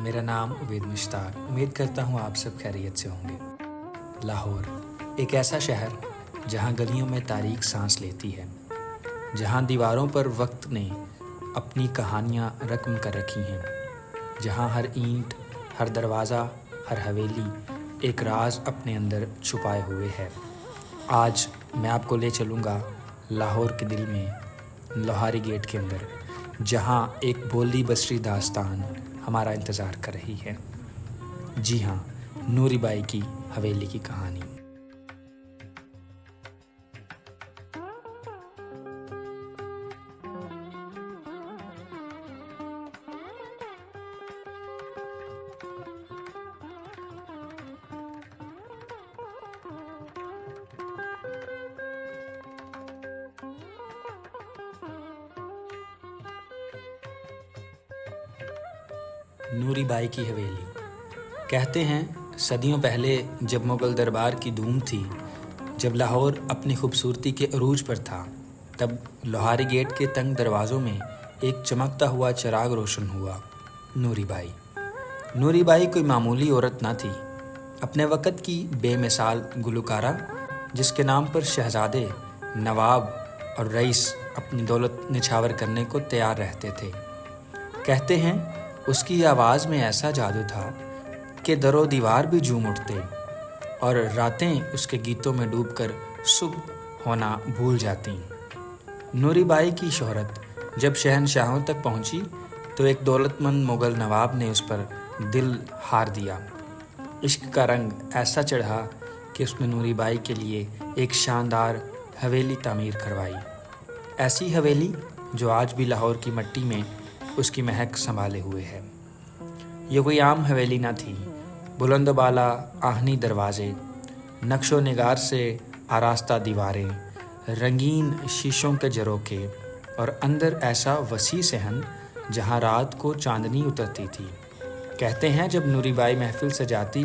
मेरा नाम उबैद मुश्ताक। उम्मीद करता हूँ आप सब खैरियत से होंगे। लाहौर एक ऐसा शहर जहाँ गलियों में तारीख सांस लेती है, जहाँ दीवारों पर वक्त ने अपनी कहानियाँ रकम कर रखी हैं, जहाँ हर ईंट, हर दरवाज़ा, हर हवेली एक राज अपने अंदर छुपाए हुए है। आज मैं आपको ले चलूँगा लाहौर के दिल में, लोहारी गेट के अंदर, जहाँ एक बोली बसरी दास्तान हमारा इंतज़ार कर रही है। जी हाँ, नूरी बाई की हवेली की कहानी। नूरी बाई की हवेली। कहते हैं सदियों पहले जब मुग़ल दरबार की धूम थी, जब लाहौर अपनी खूबसूरती के अरूज पर था, तब लोहारी गेट के तंग दरवाज़ों में एक चमकता हुआ चिराग रोशन हुआ। नूरी बाई। नूरी बाई कोई मामूली औरत ना थी, अपने वक़्त की बेमिसाल गुलकारा, जिसके नाम पर शहज़ादे, नवाब और रईस अपनी दौलत निछावर करने को तैयार रहते थे। कहते हैं उसकी आवाज़ में ऐसा जादू था कि दरो दीवार भी झूम उठते और रातें उसके गीतों में डूबकर सुबह होना भूल जाती। नूरी बाई की शोहरत जब शहंशाहों तक पहुंची तो एक दौलतमंद मुग़ल नवाब ने उस पर दिल हार दिया। इश्क का रंग ऐसा चढ़ा कि उसने नूरी बाई के लिए एक शानदार हवेली तामीर करवाई। ऐसी हवेली जो आज भी लाहौर की मिट्टी में उसकी महक संभाले हुए है। ये कोई आम हवेली ना थी। बुलंद बाला आहनी दरवाजे, नक्शो निगार से आरास्ता दीवारें, रंगीन शीशों के झरोखे और अंदर ऐसा वसी सहन जहाँ रात को चांदनी उतरती थी। कहते हैं जब नूरी बाई महफिल सजाती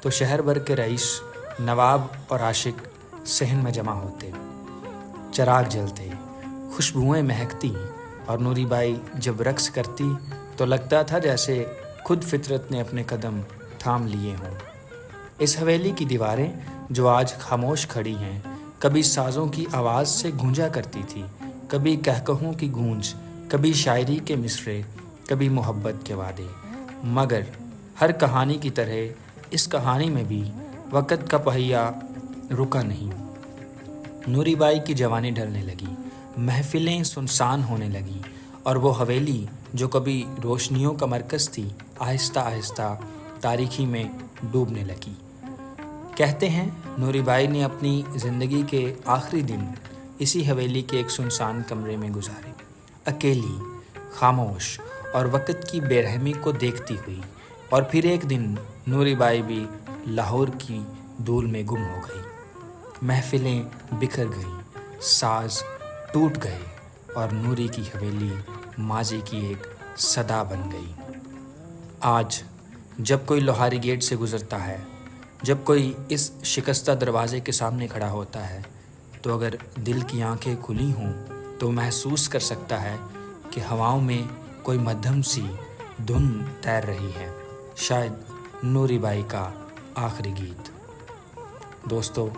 तो शहर भर के रईस, नवाब और आशिक सहन में जमा होते। चिराग जलते, खुशबुएं महकती और नूरी बाई जब रक्स करती तो लगता था जैसे खुद फितरत ने अपने कदम थाम लिए हों। इस हवेली की दीवारें जो आज खामोश खड़ी हैं, कभी साज़ों की आवाज़ से गूंजा करती थी, कभी कहकहों की गूंज, कभी शायरी के मिसरे, कभी मोहब्बत के वादे। मगर हर कहानी की तरह इस कहानी में भी वक़्त का पहिया रुका नहीं। नूरी बाई की जवानी ढलने लगी, महफिलें सुनसान होने लगीं और वो हवेली जो कभी रोशनियों का मरकज़ थी, आहिस्ता आहिस्ता तारीकी में डूबने लगी। कहते हैं नूरी बाई ने अपनी ज़िंदगी के आखिरी दिन इसी हवेली के एक सुनसान कमरे में गुजारे, अकेली, खामोश और वक़्त की बेरहमी को देखती हुई। और फिर एक दिन नूरी बाई भी लाहौर की धूल में गुम हो गई। महफिलें बिखर गईं, साज़ टूट गए और नूरी की हवेली माजी की एक सदा बन गई। आज जब कोई लोहारी गेट से गुज़रता है, जब कोई इस शिकस्ता दरवाज़े के सामने खड़ा होता है, तो अगर दिल की आंखें खुली हों तो महसूस कर सकता है कि हवाओं में कोई मध्यम सी धुन तैर रही है, शायद नूरी बाई का आखिरी गीत। दोस्तों,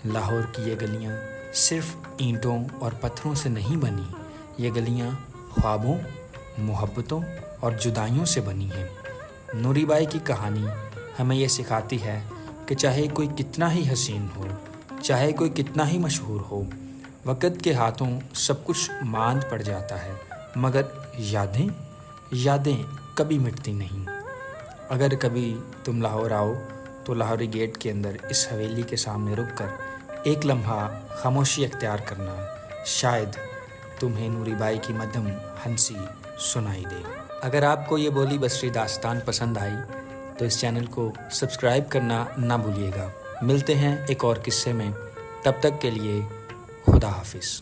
लाहौर की ये गलियाँ सिर्फ़ ईंटों और पत्थरों से नहीं बनी, ये गलियाँ ख्वाबों, मोहब्बतों और जुदाइयों से बनी हैं। नूरी बाई की कहानी हमें ये सिखाती है कि चाहे कोई कितना ही हसीन हो, चाहे कोई कितना ही मशहूर हो, वक़्त के हाथों सब कुछ मांद पड़ जाता है, मगर यादें कभी मिटती नहीं। अगर कभी तुम लाहौर आओ तो लाहौरी गेट के अंदर इस हवेली के सामने रुककर एक लम्हा खामोशी अख्तियार करना, शायद तुम्हें नूरी बाई की मध्यम हंसी सुनाई दे। अगर आपको ये बोली बसरी दास्तान पसंद आई तो इस चैनल को सब्सक्राइब करना ना भूलिएगा। मिलते हैं एक और किस्से में, तब तक के लिए खुदा हाफिज़।